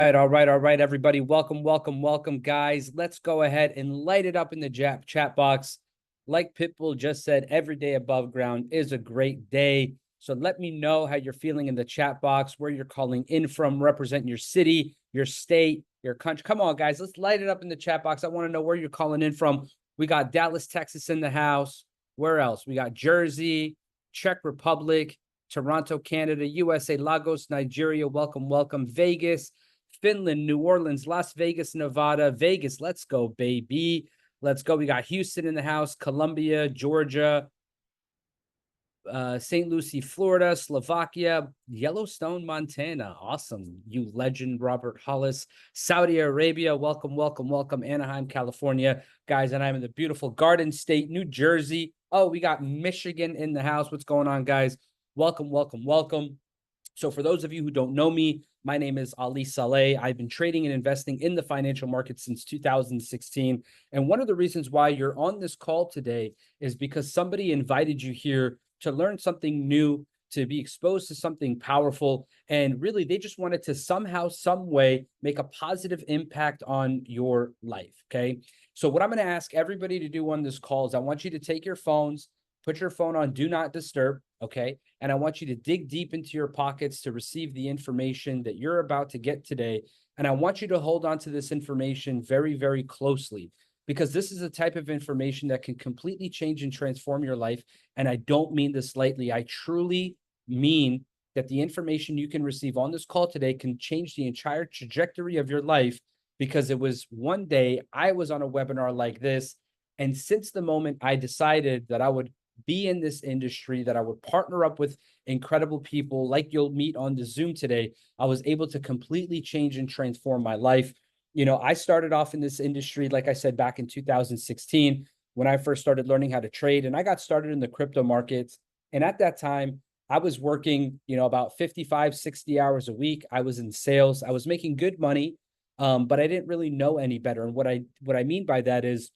All right, everybody. Welcome, guys. Let's go ahead and light it up in the chat box. Like Pitbull just said, every day above ground is a great day. So let me know how you're feeling in the chat box, where you're calling in from, represent your city, your state, your country. Come on, guys. Let's light it up in the chat box. I want to know where you're calling in from. We got Dallas, Texas in the house. Where else? We got Jersey, Czech Republic, Toronto, Canada, USA, Lagos, Nigeria. Welcome. Vegas, Finland, New Orleans, Las Vegas, Nevada, Vegas. Let's go, baby. Let's go. We got Houston in the house, Columbia, Georgia, St. Lucie, Florida, Slovakia, Yellowstone, Montana. Awesome. You legend, Robert Hollis. Saudi Arabia. Welcome. Anaheim, California. Guys, and I'm in the beautiful Garden State, New Jersey. Oh, we got Michigan in the house. What's going on, guys? Welcome. So for those of you who don't know me, my name is Ali Saleh. I've been trading and investing in the financial markets since 2016. And one of the reasons why you're on this call today is because somebody invited you here to learn something new, to be exposed to something powerful. And really, they just wanted to somehow, some way, make a positive impact on your life. Okay. So what I'm going to ask everybody to do on this call is I want you to take your phones, put your phone on do not disturb. Okay. And I want you to dig deep into your pockets to receive the information that you're about to get today. And I want you to hold on to this information very, very closely, because this is a type of information that can completely change and transform your life. And I don't mean this lightly. I truly mean that the information you can receive on this call today can change the entire trajectory of your life, because it was one day I was on a webinar like this. And since the moment I decided that I would be in this industry, that I would partner up with incredible people like you'll meet on the Zoom today, I was able to completely change and transform my life. You know, I started off in this industry, like I said, back in 2016, when I first started learning how to trade, and I got started in the crypto markets. And at that time, I was working, about 55, 60 hours a week. I was in sales. I was making good money, but I didn't really know any better. And what I mean by that is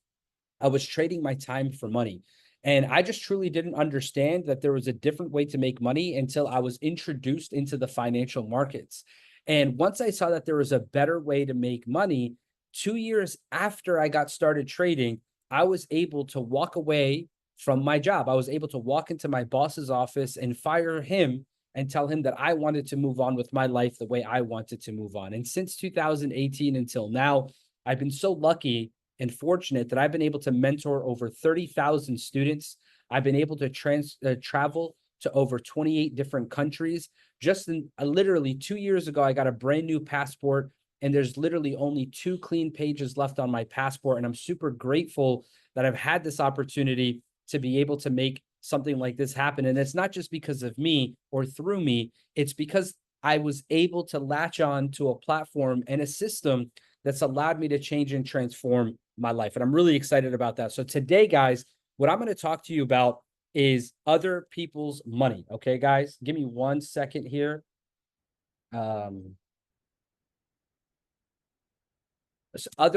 I was trading my time for money. And I just truly didn't understand that there was a different way to make money until I was introduced into the financial markets. And once I saw that there was a better way to make money, 2 years after I got started trading, I was able to walk away from my job. I was able to walk into my boss's office and fire him and tell him that I wanted to move on with my life the way I wanted to move on. And since 2018 until now, I've been so lucky and fortunate that I've been able to mentor over 30,000 students. I've been able to travel to over 28 different countries. Just in literally 2 years ago, I got a brand new passport, and there's literally only 2 clean pages left on my passport. And I'm super grateful that I've had this opportunity to be able to make something like this happen. And it's not just because of me or through me, it's because I was able to latch on to a platform and a system that's allowed me to change and transform my life. And I'm really excited about that. So today, guys, what I'm going to talk to you about is other people's money. Okay, guys, give me 1 second here. Other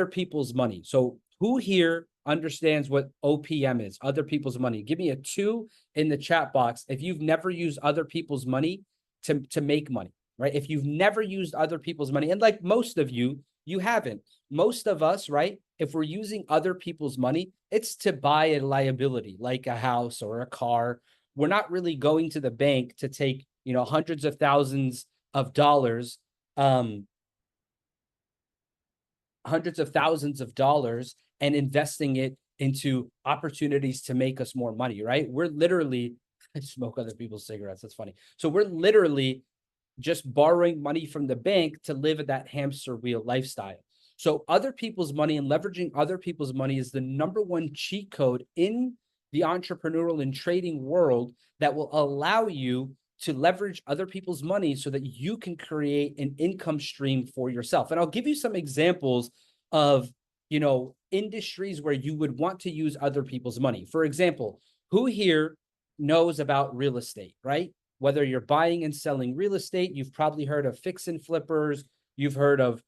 people's money. So who here understands what OPM is? Other people's money. Give me a 2 in the chat box if you've never used other people's money to make money, right? If you've never used other people's money, and like most of you, you haven't. Most of us, right? If we're using other people's money, it's to buy a liability like a house or a car. We're not really going to the bank to take, hundreds of thousands of dollars, and investing it into opportunities to make us more money, right? We're literally, I smoke other people's cigarettes. That's funny. So we're literally just borrowing money from the bank to live at that hamster wheel lifestyle. So other people's money and leveraging other people's money is the #1 cheat code in the entrepreneurial and trading world that will allow you to leverage other people's money so that you can create an income stream for yourself. And I'll give you some examples of, industries where you would want to use other people's money. For example, who here knows about real estate, right? Whether you're buying and selling real estate, you've probably heard of fix and flippers. You've heard of,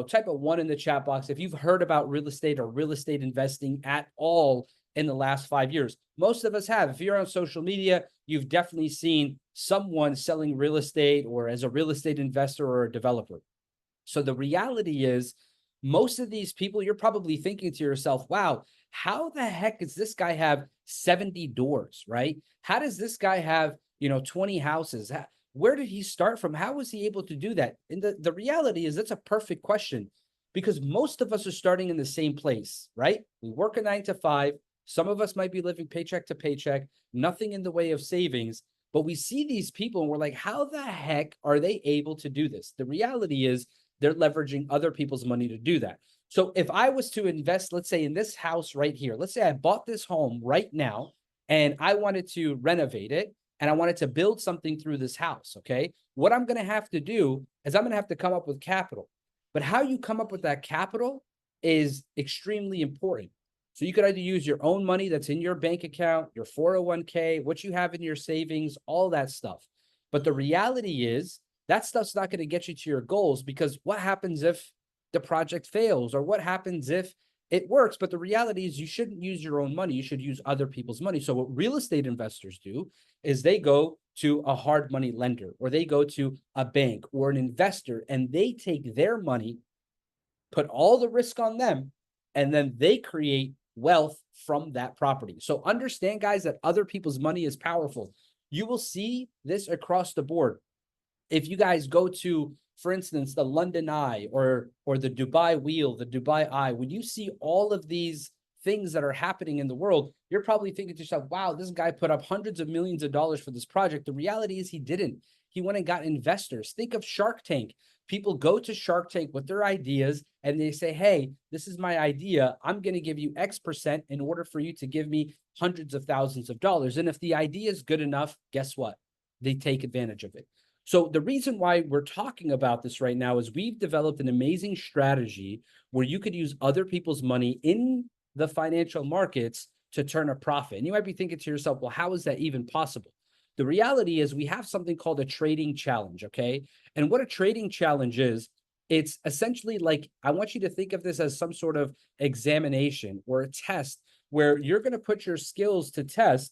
type of 1 in the chat box if you've heard about real estate or real estate investing at all in the last 5 years. Most of us have. If you're on social media, you've definitely seen someone selling real estate or as a real estate investor or a developer. So the reality is, most of these people, you're probably thinking to yourself, wow, how the heck does this guy have 70 doors, right? How does this guy have, 20 houses? Where did he start from? How was he able to do that? And the reality is, that's a perfect question, because most of us are starting in the same place, right? We work a 9 to 5. Some of us might be living paycheck to paycheck, nothing in the way of savings. But we see these people and we're like, how the heck are they able to do this? The reality is, they're leveraging other people's money to do that. So if I was to invest, let's say in this house right here, let's say I bought this home right now and I wanted to renovate it and I wanted to build something through this house, okay? What I'm going to have to do is I'm going to have to come up with capital. But how you come up with that capital is extremely important. So you could either use your own money that's in your bank account, your 401k, what you have in your savings, all that stuff. But the reality is, that stuff's not going to get you to your goals, because what happens if the project fails, or what happens if it works? But the reality is, you shouldn't use your own money. You should use other people's money. So what real estate investors do is they go to a hard money lender, or they go to a bank or an investor, and they take their money, put all the risk on them, and then they create wealth from that property. So understand, guys, that other people's money is powerful. You will see this across the board. If you guys go to, for instance, the London Eye or the Dubai Wheel, the Dubai Eye, when you see all of these things that are happening in the world, you're probably thinking to yourself, wow, this guy put up hundreds of millions of dollars for this project. The reality is, he didn't. He went and got investors. Think of Shark Tank. People go to Shark Tank with their ideas and they say, hey, this is my idea. I'm going to give you X% in order for you to give me hundreds of thousands of dollars. And if the idea is good enough, guess what? They take advantage of it. So the reason why we're talking about this right now is we've developed an amazing strategy where you could use other people's money in the financial markets to turn a profit. And you might be thinking to yourself, well, how is that even possible? The reality is, we have something called a trading challenge, okay? And what a trading challenge is, it's essentially like, I want you to think of this as some sort of examination or a test where you're going to put your skills to test,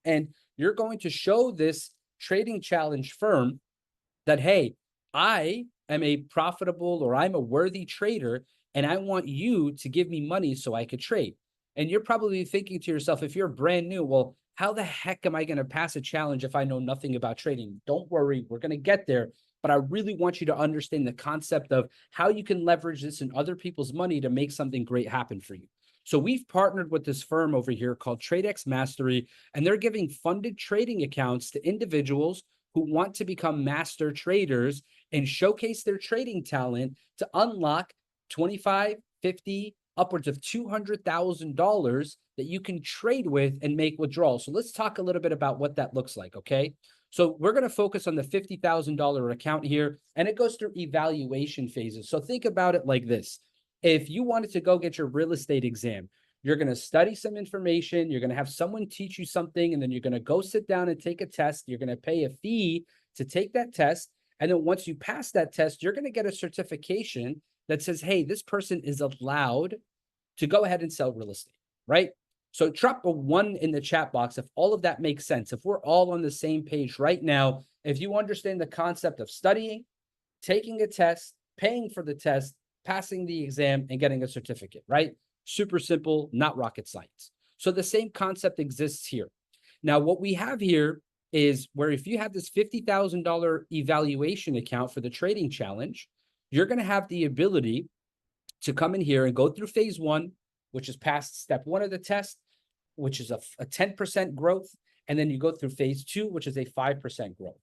and you're going to show this trading challenge firm that, hey, I am a profitable, or I'm a worthy trader, and I want you to give me money so I could trade. And you're probably thinking to yourself, if you're brand new, well, how the heck am I going to pass a challenge if I know nothing about trading? Don't worry, we're going to get there. But I really want you to understand the concept of how you can leverage this in other people's money to make something great happen for you. So we've partnered with this firm over here called TradeX Mastery, and they're giving funded trading accounts to individuals who want to become master traders and showcase their trading talent to unlock 25, 50, upwards of $200,000 that you can trade with and make withdrawals. So let's talk a little bit about what that looks like, okay? So we're going to focus on the $50,000 account here, and it goes through evaluation phases. So think about it like this. If you wanted to go get your real estate exam, you're going to study some information, you're going to have someone teach you something, and then you're going to go sit down and take a test. You're going to pay a fee to take that test. And then once you pass that test, you're going to get a certification that says, hey, this person is allowed to go ahead and sell real estate, right? So drop a 1 in the chat box if all of that makes sense. If we're all on the same page right now, if you understand the concept of studying, taking a test, paying for the test, passing the exam, and getting a certificate, right? Super simple, not rocket science. So the same concept exists here. Now, what we have here is where if you have this $50,000 evaluation account for the trading challenge, you're going to have the ability to come in here and go through phase 1, which is past step 1 of the test, which is a 10% growth. And then you go through phase 2, which is a 5% growth.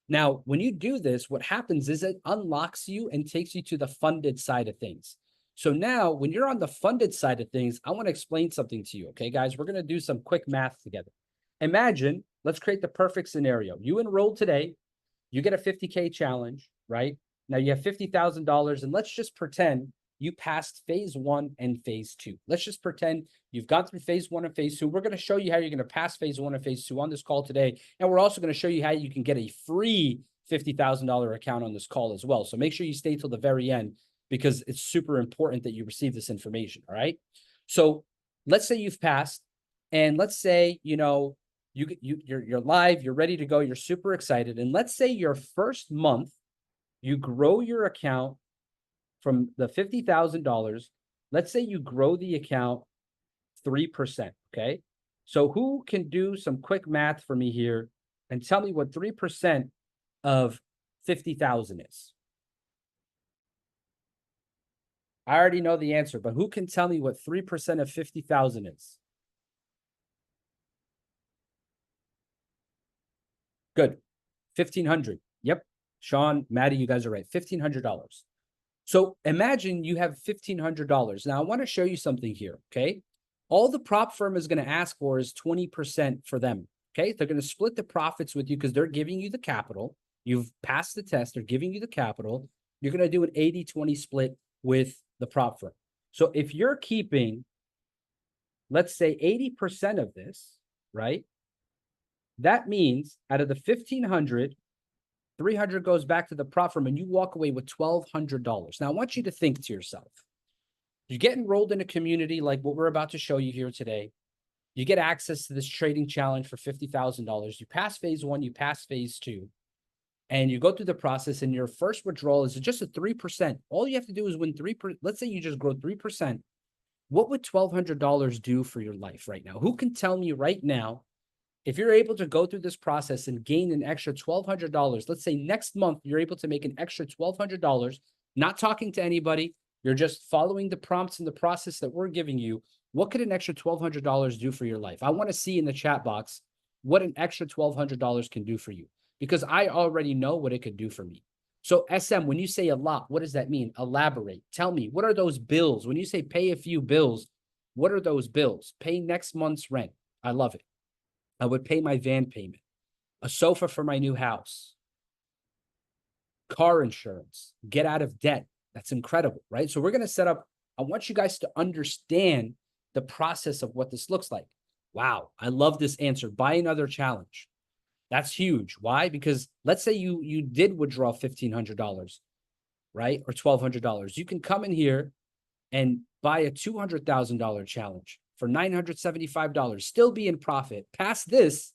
Now, when you do this, what happens is it unlocks you and takes you to the funded side of things. So now when you're on the funded side of things, I want to explain something to you. Okay, guys, we're going to do some quick math together. Imagine, let's create the perfect scenario. You enroll today, you get a 50K challenge, right? Now you have $50,000, and let's just pretend you passed phase 1 and phase 2. Let's just pretend you've gone through phase 1 and phase 2. We're going to show you how you're going to pass phase 1 and phase 2 on this call today. And we're also going to show you how you can get a free $50,000 account on this call as well. So make sure you stay till the very end, because it's super important that you receive this information. All right. So let's say you've passed, and let's say, you're live, you're ready to go, you're super excited. And let's say your first month, you grow your account from the $50,000, let's say you grow the account 3%, okay? So who can do some quick math for me here and tell me what 3% of 50,000 is? I already know the answer, but who can tell me what 3% of 50,000 is? Good. 1,500. Yep. Sean, Maddie, you guys are right. $1,500. So imagine you have $1,500. Now I want to show you something here. Okay. All the prop firm is going to ask for is 20% for them. Okay. They're going to split the profits with you because they're giving you the capital. You've passed the test. They're giving you the capital. You're going to do an 80-20 split with the prop firm. So if you're keeping, let's say 80% of this, right? That means out of the 1,500, 300 goes back to the prop firm and you walk away with $1,200. Now I want you to think to yourself, you get enrolled in a community like what we're about to show you here today. You get access to this trading challenge for $50,000. You pass phase 1, you pass phase 2, and you go through the process and your first withdrawal is just a 3%. All you have to do is win 3%. Let's say you just grow 3%. What would $1,200 do for your life right now? Who can tell me right now, if you're able to go through this process and gain an extra $1,200, let's say next month you're able to make an extra $1,200, not talking to anybody, you're just following the prompts and the process that we're giving you, what could an extra $1,200 do for your life? I want to see in the chat box what an extra $1,200 can do for you, because I already know what it could do for me. So SM, when you say a lot, what does that mean? Elaborate. Tell me, what are those bills? When you say pay a few bills, what are those bills? Pay next month's rent. I love it. I would pay my van payment, a sofa for my new house, car insurance, get out of debt. That's incredible, right? So we're going to set up, I want you guys to understand the process of what this looks like. Wow, I love this answer. Buy another challenge. That's huge. Why? Because let's say you did withdraw $1,500, right? Or $1,200. You can come in here and buy a $200,000 challenge for $975, still be in profit, pass this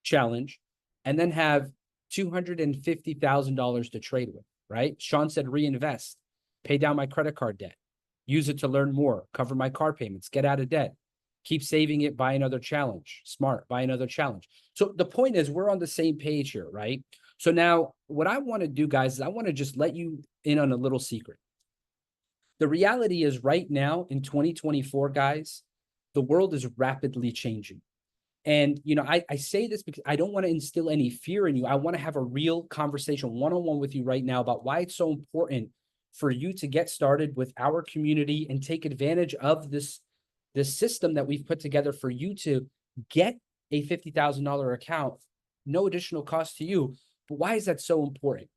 challenge, and then have $250,000 to trade with, right? Sean said reinvest, pay down my credit card debt, use it to learn more, cover my car payments, get out of debt, keep saving it, buy another challenge. Smart, buy another challenge. So the point is we're on the same page here, right? So now what I want to do, guys, is I want to just let you in on a little secret. The reality is right now in 2024, guys, the world is rapidly changing. And, you know, I say this because I don't want to instill any fear in you. I want to have a real conversation one-on-one with you right now about why it's so important for you to get started with our community and take advantage of this system that we've put together for you to get a $50,000 account, no additional cost to you. But why is that so important?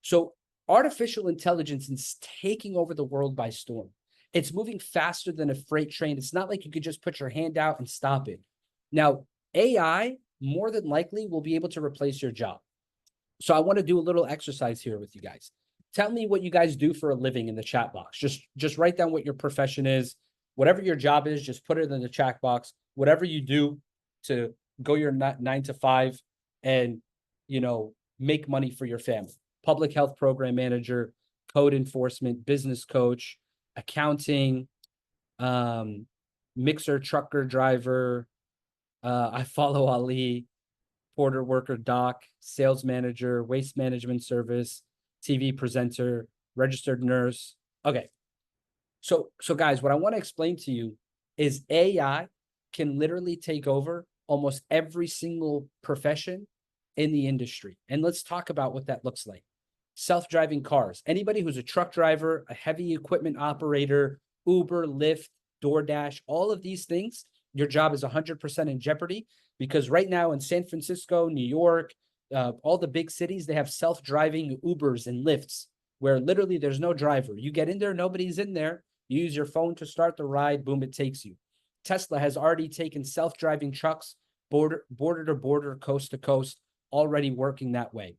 So artificial intelligence is taking over the world by storm. It's moving faster than a freight train. It's not like you could just put your hand out and stop it. Now, AI more than likely will be able to replace your job. So I want to do a little exercise here with you guys. Tell me what you guys do for a living in the chat box. Just write down what your profession is. Whatever your job is, just put it in the chat box. Whatever you do to go your 9 to 5 and, you know, make money for your family. Public health program manager, code enforcement, business coach, accounting, mixer trucker driver, I follow Ali, porter worker doc, sales manager, waste management service, TV presenter, registered nurse. Okay. So guys, what I want to explain to you is AI can literally take over almost every single profession in the industry. And let's talk about what that looks like. Self-driving cars. Anybody who's a truck driver, a heavy equipment operator, Uber, Lyft, DoorDash, all of these things, your job is 100% in jeopardy because right now in San Francisco, New York, all the big cities, they have self-driving Ubers and Lyfts where literally there's no driver. You get in there, nobody's in there. You use your phone to start the ride, boom, it takes you. Tesla has already taken self-driving trucks, border to border, coast to coast, already working that way.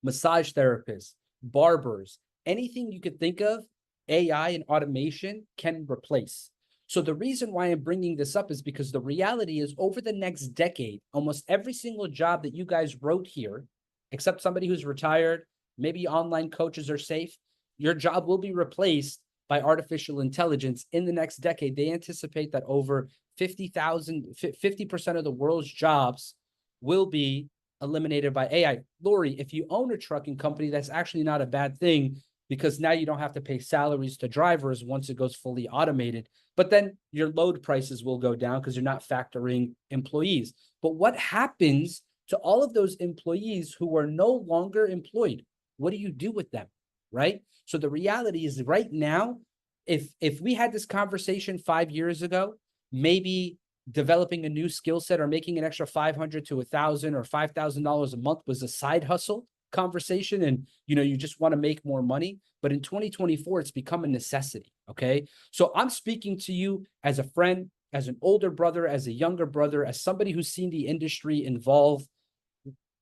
Massage therapists, barbers, anything you could think of, AI and automation can replace. So the reason why I'm bringing this up is because the reality is over the next decade, almost every single job that you guys wrote here, except somebody who's retired, maybe online coaches are safe, your job will be replaced by artificial intelligence in the next decade. They anticipate that over 50% of the world's jobs will be eliminated by AI. Lori, if you own a trucking company, that's actually not a bad thing, because now you don't have to pay salaries to drivers once it goes fully automated. But then your load prices will go down because you're not factoring employees. But what happens to all of those employees who are no longer employed? What do you do with them, right? So the reality is right now, if we had this conversation 5 years ago, maybe developing a new skill set or making an extra $500 to $1,000 or $5,000 a month was a side hustle conversation, and you just want to make more money. But in 2024, it's become a necessity. Okay, so I'm speaking to you as a friend, as an older brother, as a younger brother, as somebody who's seen the industry evolve.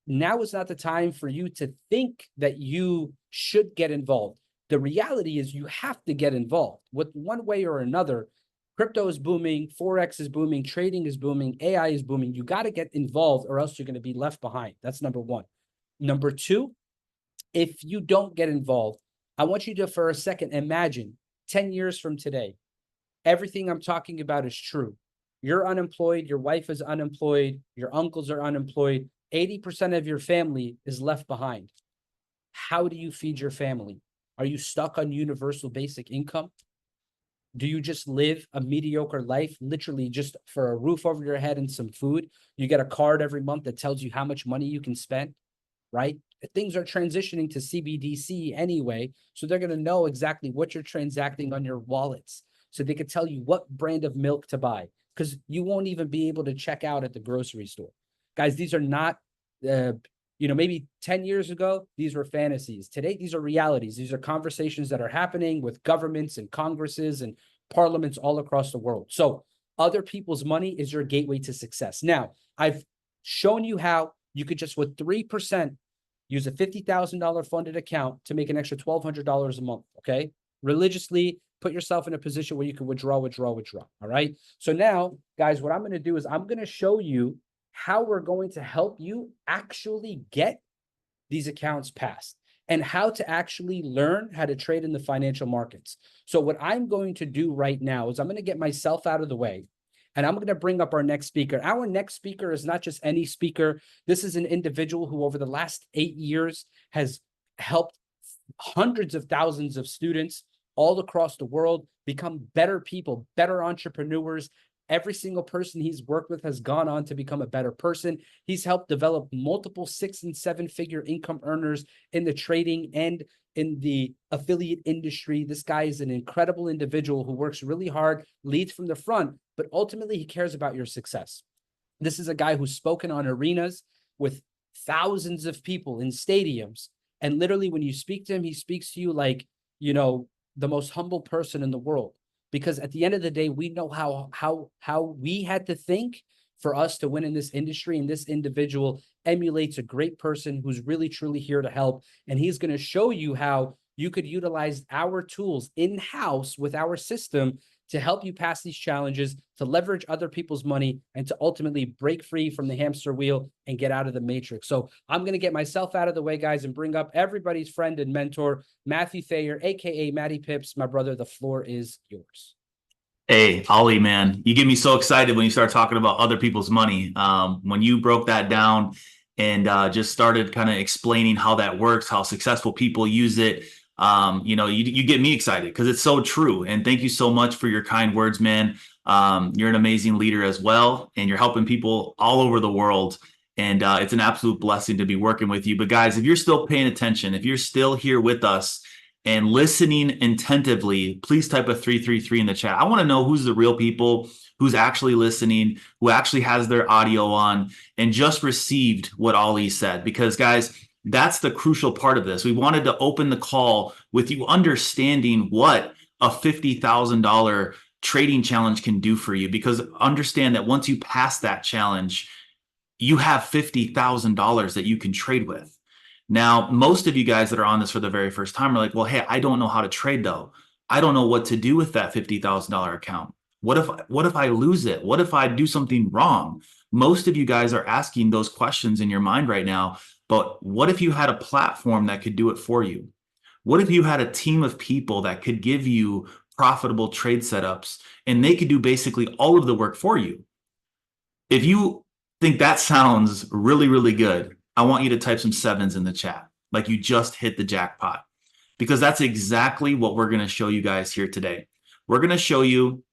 Now is not the time for you to think that you should get involved. The reality is you have to get involved with one way or another. Crypto is booming, Forex is booming, trading is booming, AI is booming. You got to get involved or else you're going to be left behind. That's number one. Number two, if you don't get involved, I want you to, for a second, imagine 10 years from today, everything I'm talking about is true. You're unemployed, your wife is unemployed, your uncles are unemployed, 80% of your family is left behind. How do you feed your family? Are you stuck on universal basic income? Do you just live a mediocre life, literally just for a roof over your head and some food? You get a card every month that tells you how much money you can spend, right? Things are transitioning to CBDC anyway, so they're going to know exactly what you're transacting on your wallets. So they could tell you what brand of milk to buy, because you won't even be able to check out at the grocery store. Guys, these are not, maybe 10 years ago, these were fantasies. Today, these are realities. These are conversations that are happening with governments and congresses and parliaments all across the world. So other people's money is your gateway to success. Now, I've shown you how you could just with 3% use a $50,000 funded account to make an extra $1,200 a month, okay? Religiously put yourself in a position where you can withdraw, all right? So now, guys, what I'm going to do is I'm going to show you how we're going to help you actually get these accounts passed and how to actually learn how to trade in the financial markets. So what I'm going to do right now is I'm going to get myself out of the way, and I'm going to bring up our next speaker. Our next speaker is not just any speaker. This is an individual who over the last 8 years has helped hundreds of thousands of students all across the world become better people, better entrepreneurs. Every single person he's worked with has gone on to become a better person. He's helped develop multiple 6- and 7-figure income earners in the trading and in the affiliate industry. This guy is an incredible individual who works really hard, leads from the front, but ultimately he cares about your success. This is a guy who's spoken on arenas with thousands of people in stadiums. And literally when you speak to him, he speaks to you like, the most humble person in the world. Because at the end of the day, we know how we had to think for us to win in this industry. And this individual emulates a great person who's really, truly here to help. And he's going to show you how you could utilize our tools in-house with our system to help you pass these challenges, to leverage other people's money, and to ultimately break free from the hamster wheel and get out of the matrix. So I'm going to get myself out of the way, guys, and bring up everybody's friend and mentor, Matthew Thayer, aka Matty Pips. My brother, the floor is yours. Hey, Ollie, man, you get me so excited when you start talking about other people's money. When you broke that down and just started kind of explaining how that works, how successful people use it, you get me excited because it's so true. And thank you so much for your kind words, man. You're an amazing leader as well, and you're helping people all over the world. And it's an absolute blessing to be working with you. But guys, if you're still paying attention, if you're still here with us and listening attentively, please type a 333 in the chat. I want to know who's the real people, who's actually listening, who actually has their audio on and just received what Ollie said. Because guys, that's the crucial part of this. We wanted to open the call with you understanding what a $50,000 trading challenge can do for you, because understand that once you pass that challenge, you have $50,000 that you can trade with. Now, most of you guys that are on this for the very first time are like, well, hey, I don't know how to trade though. I don't know what to do with that $50,000 account. What if I lose it? What if I do something wrong? Most of you guys are asking those questions in your mind right now, but what if you had a platform that could do it for you? What if you had a team of people that could give you profitable trade setups and they could do basically all of the work for you? If you think that sounds really, really good, I want you to type some sevens in the chat, like you just hit the jackpot, because that's exactly what we're going to show you guys here today. We're going to show you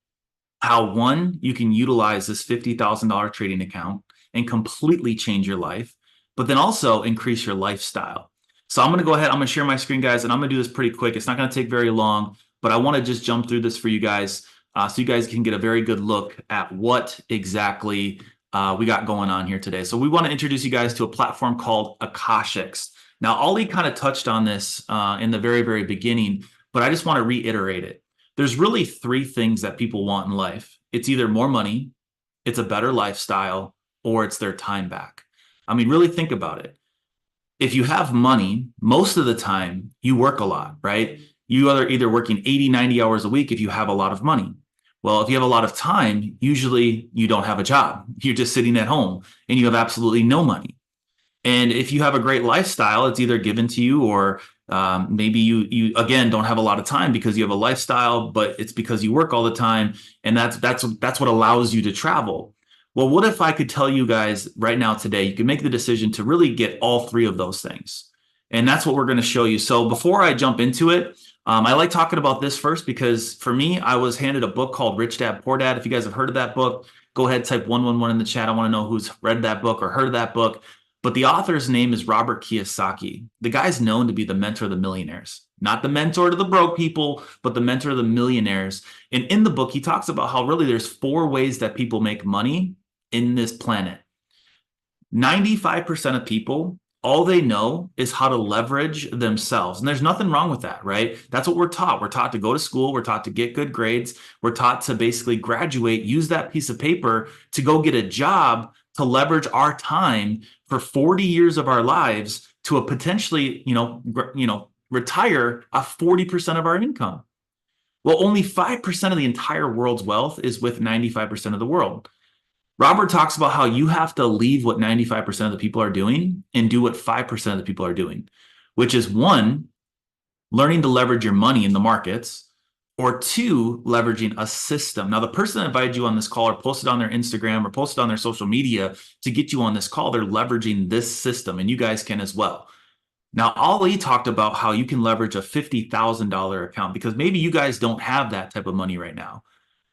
how, one, you can utilize this $50,000 trading account and completely change your life, but then also increase your lifestyle. So I'm going to go ahead, I'm going to share my screen, guys, and I'm going to do this pretty quick. It's not going to take very long, but I want to just jump through this for you guys so you guys can get a very good look at what exactly we got going on here today. So we want to introduce you guys to a platform called Akashics. Now, Ali kind of touched on this in the very, very beginning, but I just want to reiterate it. There's really three things that people want in life. It's either more money, it's a better lifestyle, or it's their time back. I mean, really think about it. If you have money, most of the time you work a lot, right? You are either working 80, 90 hours a week if you have a lot of money. Well, if you have a lot of time, usually you don't have a job. You're just sitting at home and you have absolutely no money. And if you have a great lifestyle, it's either given to you or maybe you again don't have a lot of time because you have a lifestyle, but it's because you work all the time, and that's what allows you to travel. Well, what if I could tell you guys right now today, you can make the decision to really get all three of those things, and that's what we're going to show you. So before I jump into it, I like talking about this first because for me, I was handed a book called Rich Dad Poor Dad. If you guys have heard of that book, go ahead, type 111 in the chat. I want to know who's read that book or heard of that book. But the author's name is Robert Kiyosaki. The guy's known to be the mentor of the millionaires, not the mentor to the broke people, but the mentor of the millionaires. And in the book, he talks about how really there's 4 ways that people make money in this planet. 95% of people, all they know is how to leverage themselves. And there's nothing wrong with that, right? That's what we're taught. We're taught to go to school. We're taught to get good grades. We're taught to basically graduate, use that piece of paper to go get a job, to leverage our time for 40 years of our lives to a potentially, retire off 40% of our income. Well, only 5% of the entire world's wealth is with 95% of the world. Robert talks about how you have to leave what 95% of the people are doing and do what 5% of the people are doing, which is 1, learning to leverage your money in the markets, or 2, leveraging a system. Now, the person that invited you on this call or posted on their Instagram or posted on their social media to get you on this call, they're leveraging this system, and you guys can as well. Now, Ali talked about how you can leverage a $50,000 account because maybe you guys don't have that type of money right now.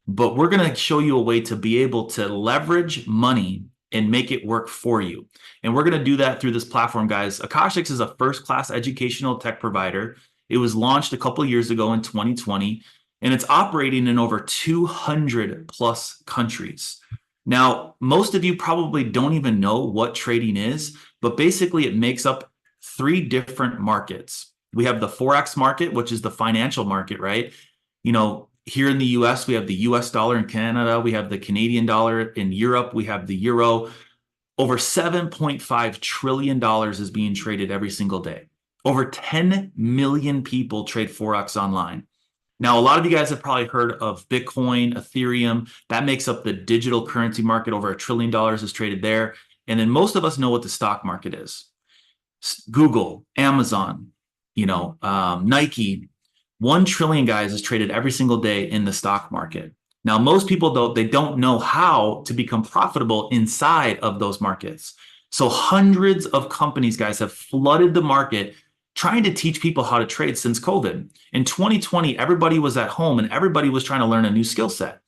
But we're going to show you a way to be able to leverage money and make it work for you. And we're going to do that through this platform, guys. Akashics is a first-class educational tech provider. It was launched a couple of years ago in 2020, and it's operating in over 200 plus countries. Now, most of you probably don't even know what trading is, but basically it makes up 3 different markets. We have the Forex market, which is the financial market, right? Here in the US, we have the US dollar. In Canada, we have the Canadian dollar. In Europe, we have the euro. Over $7.5 trillion is being traded every single day. Over 10 million people trade Forex online. Now, a lot of you guys have probably heard of Bitcoin, Ethereum. That makes up the digital currency market. Over $1 trillion is traded there. And then most of us know what the stock market is. Google, Amazon, Nike. 1 trillion, guys, is traded every single day in the stock market. Now, most people, though, they don't know how to become profitable inside of those markets. So hundreds of companies, guys, have flooded the market trying to teach people how to trade since COVID. In 2020, everybody was at home and everybody was trying to learn a new skill set.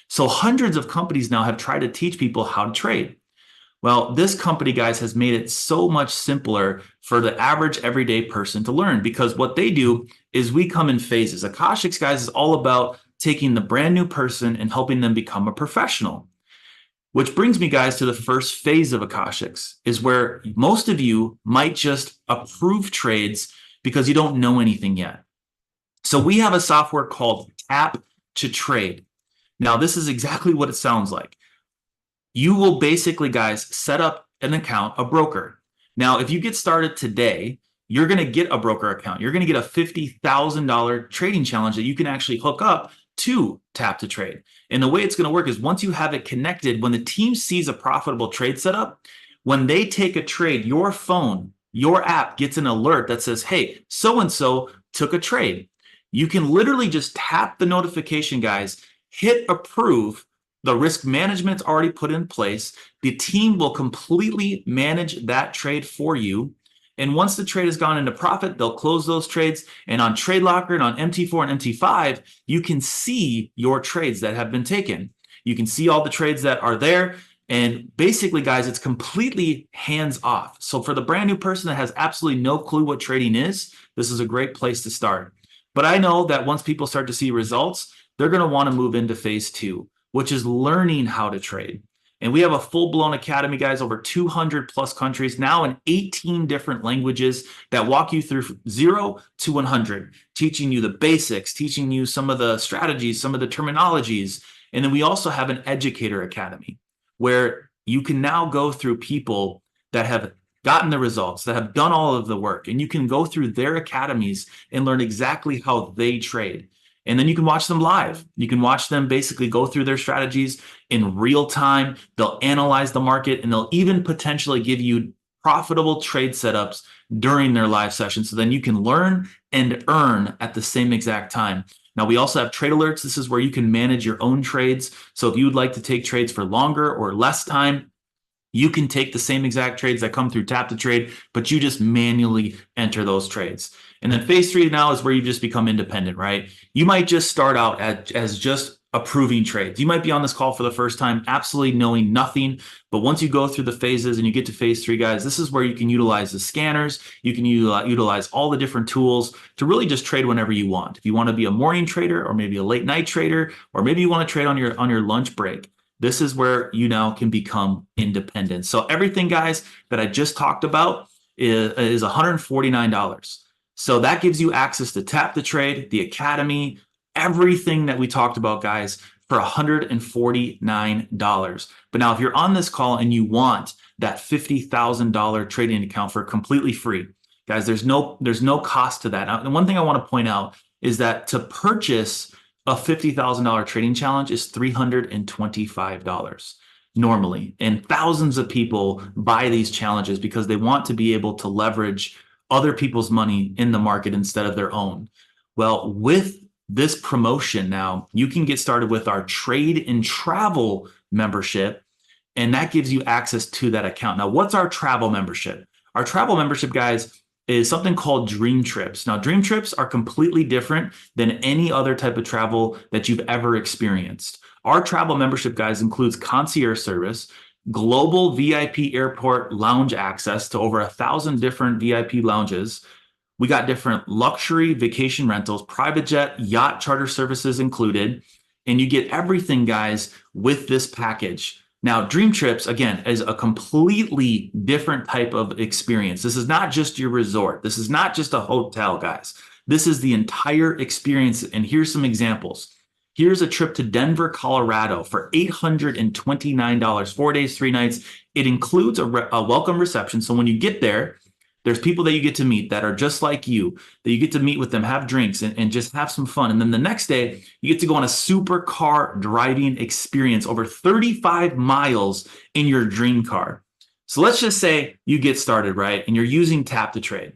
So hundreds of companies now have tried to teach people how to trade. Well, this company, guys, has made it so much simpler for the average everyday person to learn, because what they do is we come in phases. Akashics, guys, is all about taking the brand new person and helping them become a professional. Which brings me, guys, to the first phase of Akashics, is where most of you might just approve trades because you don't know anything yet. So we have a software called Tap to Trade. Now, this is exactly what it sounds like. You will basically, guys, set up an account, a broker. Now, if you get started today, you're going to get a broker account. You're going to get a $50,000 trading challenge that you can actually hook up to Tap to Trade. And the way it's going to work is once you have it connected, when the team sees a profitable trade setup, when they take a trade, your phone, your app gets an alert that says, hey, so-and-so took a trade. You can literally just tap the notification, guys, hit approve. The risk management's already put in place. The team will completely manage that trade for you. And once the trade has gone into profit, they'll close those trades. And on TradeLocker and on MT4 and MT5, you can see your trades that have been taken. You can see all the trades that are there. And basically, guys, it's completely hands off. So for the brand new person that has absolutely no clue what trading is, this is a great place to start. But I know that once people start to see results, they're going to want to move into phase 2, which is learning how to trade. And we have a full-blown academy, guys, over 200 plus countries, now in 18 different languages that walk you through 0 to 100, teaching you the basics, teaching you some of the strategies, some of the terminologies. And then we also have an educator academy where you can now go through people that have gotten the results, that have done all of the work, and you can go through their academies and learn exactly how they trade. And then you can watch them live. You can watch them basically go through their strategies in real time. They'll analyze the market, and they'll even potentially give you profitable trade setups during their live session. So then you can learn and earn at the same exact time. Now, we also have trade alerts. This is where you can manage your own trades. So if you would like to take trades for longer or less time, you can take the same exact trades that come through Tap to Trade, but you just manually enter those trades. And then phase 3 now is where you just become independent, right? You might just start out as just approving trades. You might be on this call for the first time, absolutely knowing nothing. But once you go through the phases and you get to phase 3, guys, this is where you can utilize the scanners. You can utilize all the different tools to really just trade whenever you want. If you want to be a morning trader or maybe a late night trader, or maybe you want to trade on your lunch break, this is where you now can become independent. So everything, guys, that I just talked about is $149. So that gives you access to Tap to Trade, the Academy, everything that we talked about, guys, for $149. But now if you're on this call and you want that $50,000 trading account for completely free, guys, there's no cost to that. Now, and one thing I want to point out is that to purchase a $50,000 trading challenge is $325 normally. And thousands of people buy these challenges because they want to be able to leverage other people's money in the market instead of their own. Well, with this promotion now, you can get started with our Trade and Travel membership, and that gives you access to that account. Now, what's our travel membership? Our travel membership, guys, is something called Dream Trips. Now, Dream Trips are completely different than any other type of travel that you've ever experienced. Our travel membership, guys, includes concierge service, global VIP airport lounge access to over 1,000 different VIP lounges. We got different luxury vacation rentals, private jet, yacht charter services included, and you get everything, guys, with this package. Now, Dream Trips, again, is a completely different type of experience. This is not just your resort. This is not just a hotel, guys. This is the entire experience. And here's some examples. Here's a trip to Denver, Colorado for $829, 4 days, 3 nights. It includes a welcome reception. So when you get there, there's people that you get to meet that are just like you, that you get to meet with them, have drinks, and just have some fun. And then the next day, you get to go on a supercar driving experience over 35 miles in your dream car. So let's just say you get started, right? And you're using Tap to Trade.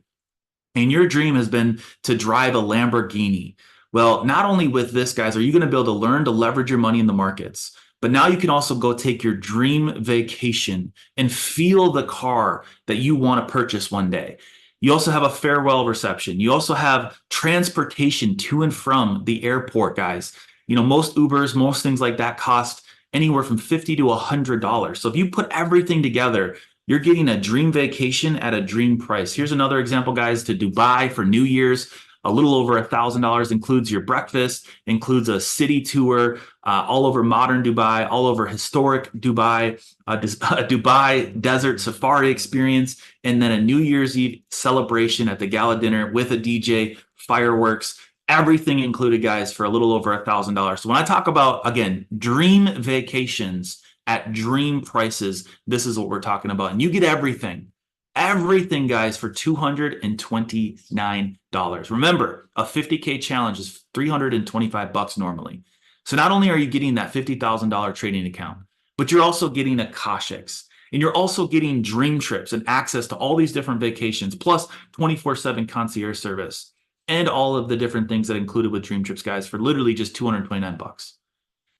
And your dream has been to drive a Lamborghini. Well, not only with this, guys, are you going to be able to learn to leverage your money in the markets, but now you can also go take your dream vacation and feel the car that you want to purchase one day. You also have a farewell reception. You also have transportation to and from the airport, guys. You know, most Ubers, most things like that cost anywhere from $50 to $100. So if you put everything together, you're getting a dream vacation at a dream price. Here's another example, guys, to Dubai for New Year's. A little over $1,000, includes your breakfast, includes a city tour all over modern Dubai, all over historic Dubai, a Dubai desert safari experience, and then a New Year's Eve celebration at the gala dinner with a DJ, fireworks, everything included, guys, for a little over $1,000. So when I talk about, again, dream vacations at dream prices, this is what we're talking about. And you get everything. Everything, guys, for $229. Remember, a 50K challenge is $325 normally. So not only are you getting that $50,000 trading account, but you're also getting a Koshix, and you're also getting Dream Trips and access to all these different vacations, plus 24/7 concierge service. and all of the different things that included with Dream Trips, guys, for literally just $229.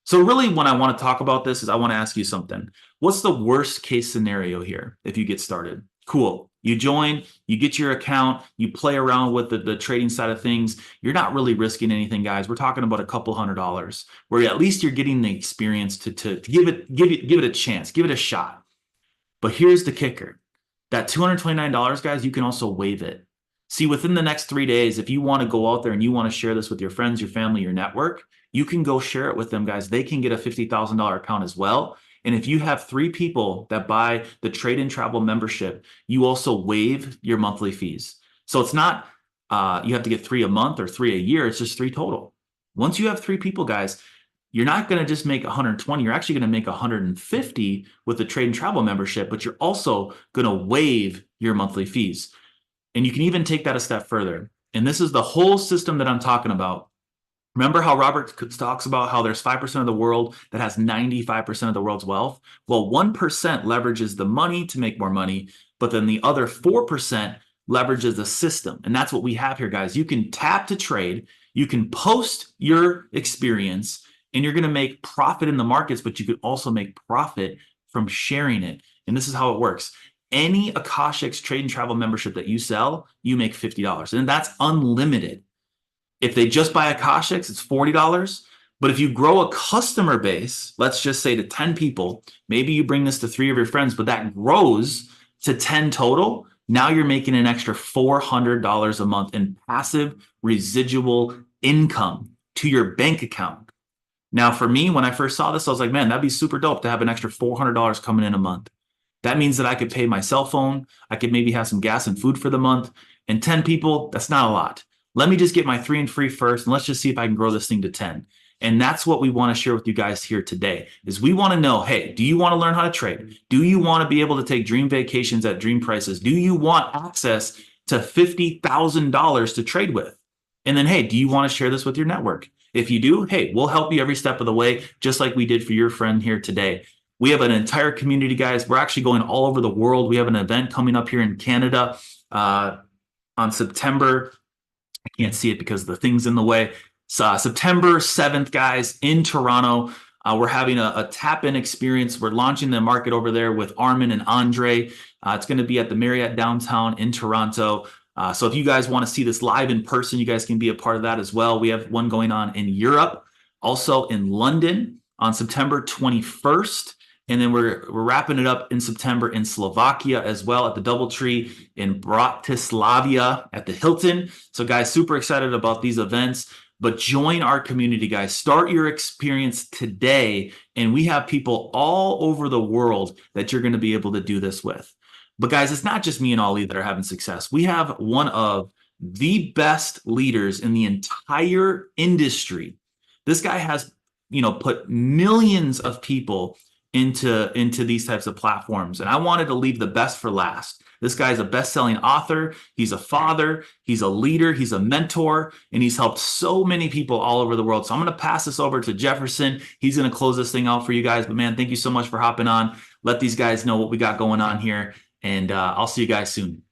So really, when I want to talk about this is I want to ask you something. What's the worst case scenario here if you get started? Cool. You join, you get your account, you play around with the trading side of things. You're not really risking anything, guys. We're talking about a couple $100 where at least you're getting the experience to give it a chance, give it a shot. But here's the kicker. That $229, guys, you can also waive it. See, within the next 3 days, if you want to go out there and you want to share this with your friends, your family, your network, you can go share it with them, guys. They can get a $50,000 account as well. And if you have 3 people that buy the Trade and Travel membership, you also waive your monthly fees. So it's not you have to get 3 a month or 3 a year. It's just 3 total. Once you have 3 people, guys, you're not going to just make 120. You're actually going to make 150 with the Trade and Travel membership, but you're also going to waive your monthly fees. And you can even take that a step further. And this is the whole system that I'm talking about. Remember how Robert talks about how there's 5% of the world that has 95% of the world's wealth? Well, 1% leverages the money to make more money, but then the other 4% leverages the system. And that's what we have here, guys. You can tap to trade, you can post your experience, and you're going to make profit in the markets, but you could also make profit from sharing it. And this is how it works. Any Akashics Trade and Travel membership that you sell, you make $50. And that's unlimited. If they just buy Akashics, it's $40. But if you grow a customer base, let's just say to 10 people, maybe you bring this to 3 of your friends, but that grows to 10 total. Now you're making an extra $400 a month in passive residual income to your bank account. Now, for me, when I first saw this, I was like, man, that'd be super dope to have an extra $400 coming in a month. That means that I could pay my cell phone. I could maybe have some gas and food for the month. And 10 people, that's not a lot. Let me just get my 3 and free first, and let's just see if I can grow this thing to 10. And that's what we want to share with you guys here today, is we want to know, hey, do you want to learn how to trade? Do you want to be able to take dream vacations at dream prices? Do you want access to $50,000 to trade with? And then, hey, do you want to share this with your network? If you do, hey, we'll help you every step of the way, just like we did for your friend here today. We have an entire community, guys. We're actually going all over the world. We have an event coming up here in Canada on September. I can't see it because the thing's in the way. September 7th, guys, in Toronto. We're having a tap-in experience. We're launching the market over there with Armin and Andre. It's going to be at the Marriott downtown in Toronto. So if you guys want to see this live in person, you guys can be a part of that as well. We have one going on in Europe, also in London on September 21st. And then we're wrapping it up in September in Slovakia as well at the DoubleTree in Bratislava at the Hilton. So guys, super excited about these events, but join our community, guys. Start your experience today. And we have people all over the world that you're going to be able to do this with. But guys, it's not just me and Ali that are having success. We have one of the best leaders in the entire industry. This guy has, put millions of people into these types of platforms. And I wanted to leave the best for last. This guy's a best-selling author. He's a father. He's a leader. He's a mentor. And he's helped so many people all over the world. So I'm going to pass this over to Jefferson. He's going to close this thing out for you guys. But man, thank you so much for hopping on. Let these guys know what we got going on here. And I'll see you guys soon.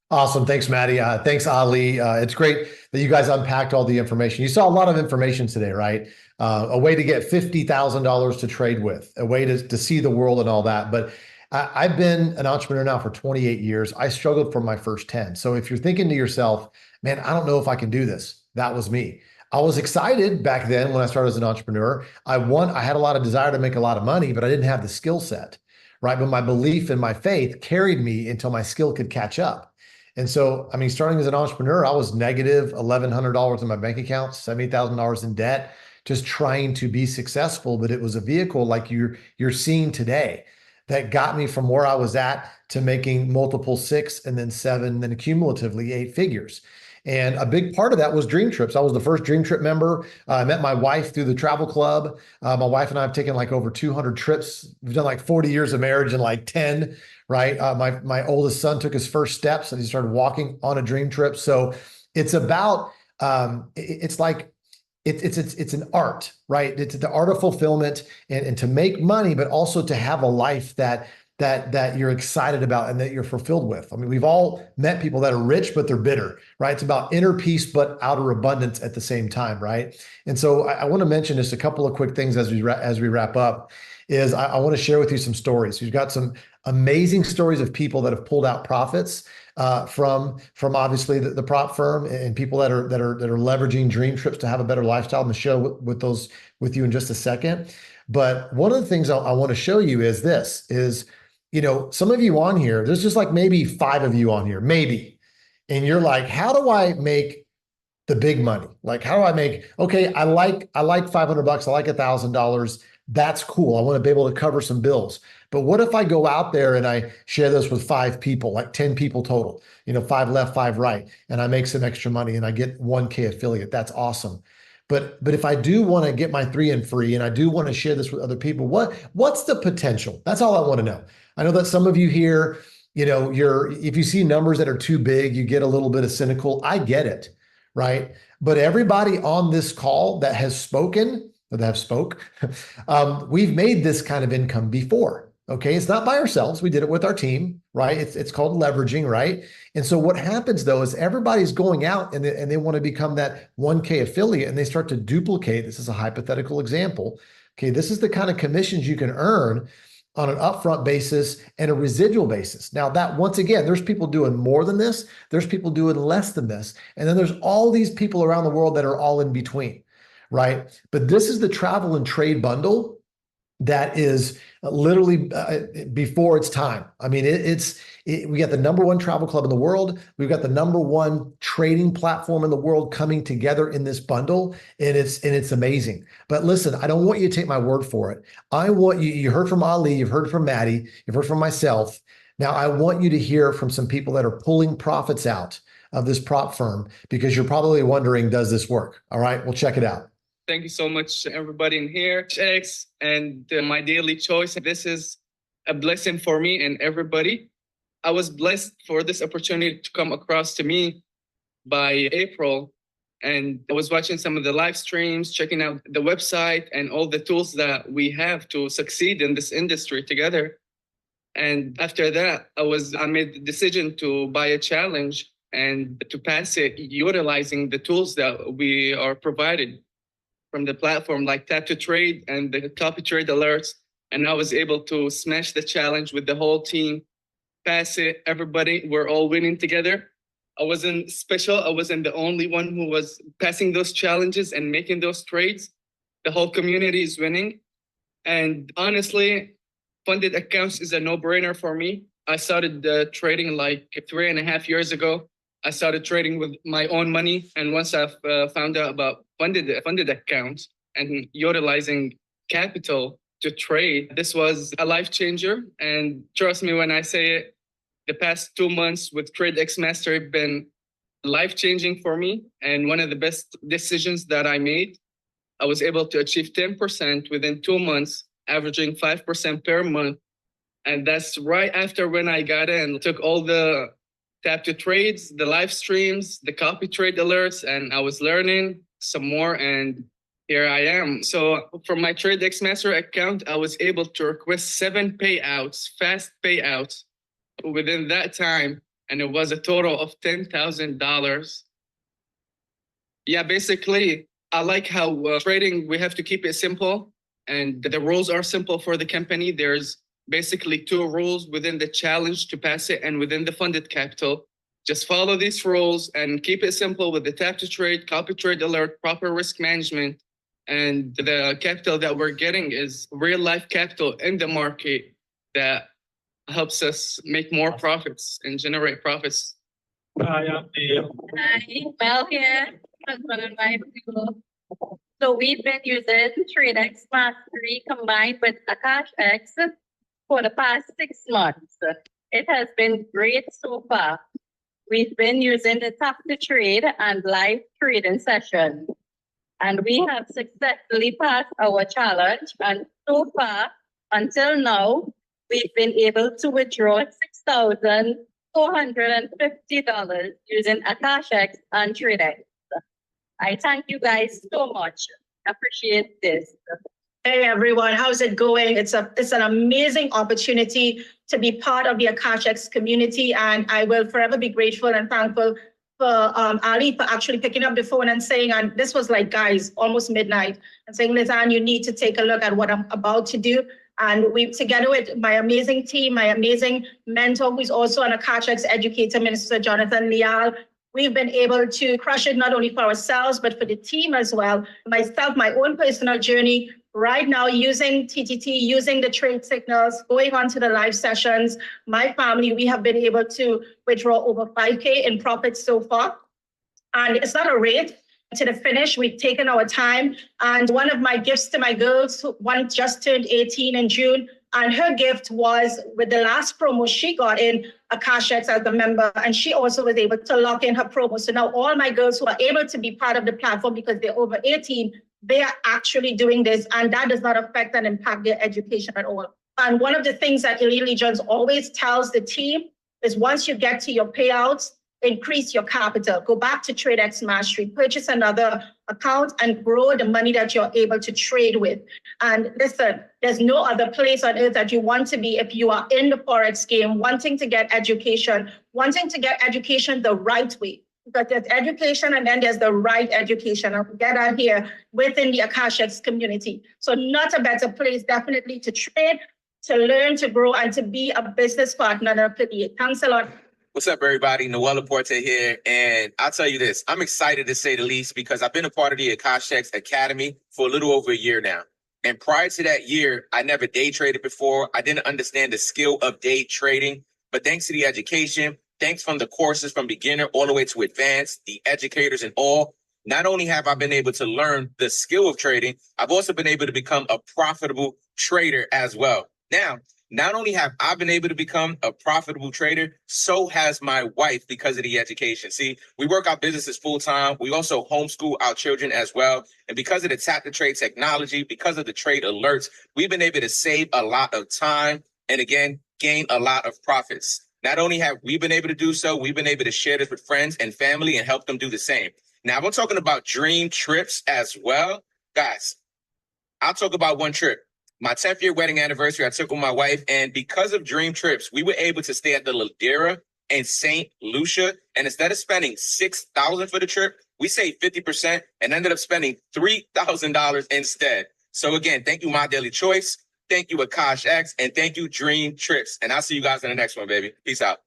Awesome. Thanks, Maddie. Thanks, Ali. It's great that you guys unpacked all the information. You saw a lot of information today, right? A way to get $50,000 to trade with, a way to see the world and all that. But I've been an entrepreneur now for 28 years. I struggled for my first 10. So if you're thinking to yourself, man, I don't know if I can do this. That was me. I was excited back then when I started as an entrepreneur. I had a lot of desire to make a lot of money, but I didn't have the skill set, right? But my belief and my faith carried me until my skill could catch up. And so, starting as an entrepreneur, I was negative $1,100 in my bank account, $70,000 in debt, just trying to be successful. But it was a vehicle like you're seeing today that got me from where I was at to making multiple 6 and then 7, then cumulatively 8 figures. And a big part of that was Dream Trips. I was the first Dream Trip member. I met my wife through the travel club. My wife and I have taken like over 200 trips. We've done like 40 years of marriage and like 10, right? My oldest son took his first steps and he started walking on a Dream Trip. So it's about, it's an art, right? It's the art of fulfillment and to make money, but also to have a life that that you're excited about and that you're fulfilled with. I mean, we've all met people that are rich, but they're bitter, right? It's about inner peace, but outer abundance at the same time, right? And so I want to mention just a couple of quick things as we wrap up. Is I want to share with you some stories. We've got some amazing stories of people that have pulled out profits from obviously the prop firm, and people that are leveraging dream trips to have a better lifestyle. I'm going to share with those with you in just a second. But one of the things I want to show you is this: some of you on here, there's just like maybe 5 of you on here, maybe, and you're like, how do I make the big money? Like, how do I make? Okay, I like $500. I like $1,000. That's cool. I want to be able to cover some bills. But what if I go out there and I share this with 5 people, like 10 people total, 5 left, 5 right, and I make some extra money and I get 1K affiliate? That's awesome. But if I do want to get my 3 and free, and I do want to share this with other people, what's the potential? That's all I want to know. I know that some of you here, if you see numbers that are too big, you get a little bit of cynical. I get it, right? But everybody on this call that has spoken, or that have spoke, we've made this kind of income before. Okay, it's not by ourselves. We did it with our team, right? It's called leveraging, right? And so what happens though is everybody's going out and they want to become that 1K affiliate, and they start to duplicate. This is a hypothetical example. Okay, this is the kind of commissions you can earn on an upfront basis and a residual basis. Now that, once again, there's people doing more than this, there's people doing less than this, and then there's all these people around the world that are all in between, right? But this is the travel and trade bundle that is literally before its time. I mean, we got the #1 travel club in the world. We've got the #1 trading platform in the world coming together in this bundle, and it's amazing. But listen, I don't want you to take my word for it. I want you heard from Ali, you've heard from Maddie, you've heard from myself. Now I want you to hear from some people that are pulling profits out of this prop firm, because you're probably wondering, does this work? All right, well, check it out. Thank you so much, everybody in here. X and My Daily Choice. This is a blessing for me and everybody. I was blessed for this opportunity to come across to me by April. And I was watching some of the live streams, checking out the website and all the tools that we have to succeed in this industry together. And after that, I made the decision to buy a challenge and to pass it utilizing the tools that we are provided from the platform, like Tap to Trade and the copy trade alerts. And I was able to smash the challenge with the whole team, pass it. Everybody, we're all winning together. I wasn't special. I wasn't the only one who was passing those challenges and making those trades. The whole community is winning. And honestly, funded accounts is a no-brainer for me. I started trading like 3.5 years ago. I started trading with my own money. And once I've found out about funded accounts and utilizing capital to trade, this was a life changer. And trust me when I say it, the past 2 months with TradeX Master have been life-changing for me. And one of the best decisions that I made, I was able to achieve 10% within 2 months, averaging 5% per month. And that's right after when I got in, took all the Tap to Trades, the live streams, the copy trade alerts, and I was learning some more, and here I am. So from my TradeX Master account, I was able to request 7 payouts, fast payouts within that time, and it was a total of $10,000. Yeah, basically, I like how trading, we have to keep it simple, and the rules are simple for the company. There's basically 2 rules within the challenge to pass it and within the funded capital. Just follow these rules and keep it simple with the Tap to Trade, copy trade alert, proper risk management. And the capital that we're getting is real life capital in the market that helps us make more profits and generate profits. Hi, Mel here. Husband and wife. So we've been using TradeX Mastery combined with AkashX for the past 6 months. It has been great so far. We've been using the Tap to Trade and live trading session, and we have successfully passed our challenge. And so far, until now, we've been able to withdraw $6,450 using AkashX and TradeX. I thank you guys so much. Appreciate this. Hey everyone, how's it going? It's an amazing opportunity to be part of the AkashX community, and I will forever be grateful and thankful for Ali for actually picking up the phone and saying, and this was like, guys, almost midnight, and saying, Lizanne, you need to take a look at what I'm about to do. And we, together with my amazing team, my amazing mentor, who's also an AkashX educator, Minister Jonathan Leal, we've been able to crush it not only for ourselves, but for the team as well. Myself, my own personal journey, right now using TTT, using the trade signals, going on to the live sessions. My family, we have been able to withdraw over 5K in profits so far. And it's not a rate to the finish. We've taken our time. And one of my gifts to my girls, one just turned 18 in June, and her gift was with the last promo she got in AkashX as a member, and she also was able to lock in her promo. So now all my girls who are able to be part of the platform because they're over 18, they are actually doing this, and that does not affect and impact their education at all. And one of the things that Elite Legions always tells the team is once you get to your payouts, increase your capital, go back to TradeX Mastery, purchase another account and grow the money that you're able to trade with. And listen, there's no other place on earth that you want to be if you are in the Forex game, wanting to get education the right way. Because there's education and then there's the right education. And we get out here within the AkashX community. So not a better place, definitely, to trade, to learn, to grow, and to be a business partner and affiliate. Thanks a lot. What's up, everybody? Noel Laporte here. And I'll tell you this, I'm excited to say the least because I've been a part of the AkashX Academy for a little over a year now. And prior to that year, I never day traded before. I didn't understand the skill of day trading. But thanks to the education, thanks from the courses from beginner all the way to advanced, the educators and all, not only have I been able to learn the skill of trading, I've also been able to become a profitable trader as well. Now, not only have I been able to become a profitable trader, so has my wife because of the education. See, we work our businesses full time. We also homeschool our children as well. And because of the tap to trade technology, because of the trade alerts, we've been able to save a lot of time and again, gain a lot of profits. Not only have we been able to do so, we've been able to share this with friends and family and help them do the same. Now, I'm talking about dream trips as well. Guys, I'll talk about one trip. My 10th year wedding anniversary, I took with my wife, and because of dream trips, we were able to stay at the Ladera in St. Lucia. And instead of spending $6,000 for the trip, we saved 50% and ended up spending $3,000 instead. So again, thank you, My Daily Choice. Thank you, AkashX, and thank you, Dream Trips. And I'll see you guys in the next one, baby. Peace out.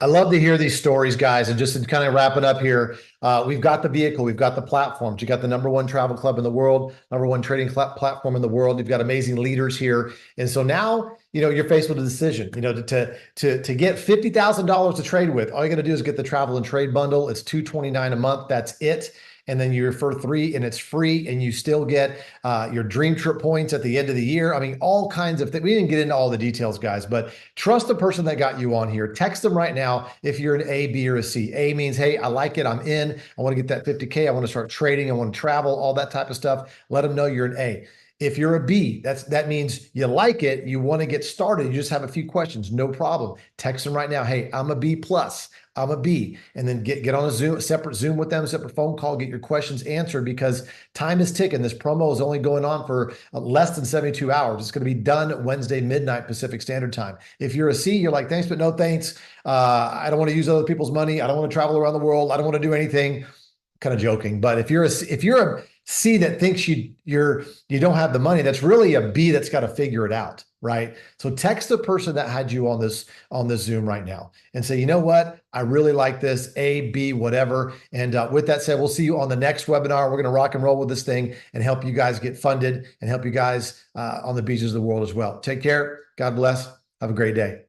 I love to hear these stories, guys. And just to kind of wrap it up here, we've got the vehicle, we've got the platforms. You got the #1 travel club in the world, #1 trading platform in the world. You've got amazing leaders here, and so now you're faced with a decision. To get $50,000 to trade with, all you got to do is get the travel and trade bundle. It's $229 a month. That's it. And then you refer 3 and it's free, and you still get your dream trip points at the end of the year. I mean, all kinds of things. We didn't get into all the details, guys, but trust the person that got you on here. Text them right now if you're an A, B, or a C. A means, hey, I like it. I'm in. I want to get that 50K. I want to start trading. I want to travel, all that type of stuff. Let them know you're an A. If you're a B, that means you like it, you want to get started, you just have a few questions, no problem. Text them right now. Hey, I'm a B plus, I'm a B, and then get on a separate Zoom with them, separate phone call, get your questions answered, because time is ticking. This promo is only going on for less than 72 hours. It's going to be done Wednesday midnight Pacific Standard Time. If you're a C, you're like, thanks, but no thanks. I don't want to use other people's money. I don't want to travel around the world. I don't want to do anything. Kind of joking, but if you're a C that thinks you don't have the money, that's really a B that's got to figure it out, right? So text the person that had you on this Zoom right now and say, you know what, I really like this, A, B, whatever. And with that said, we'll see you on the next webinar. We're going to rock and roll with this thing and help you guys get funded and help you guys on the beaches of the world as well. Take care. God bless. Have a great day.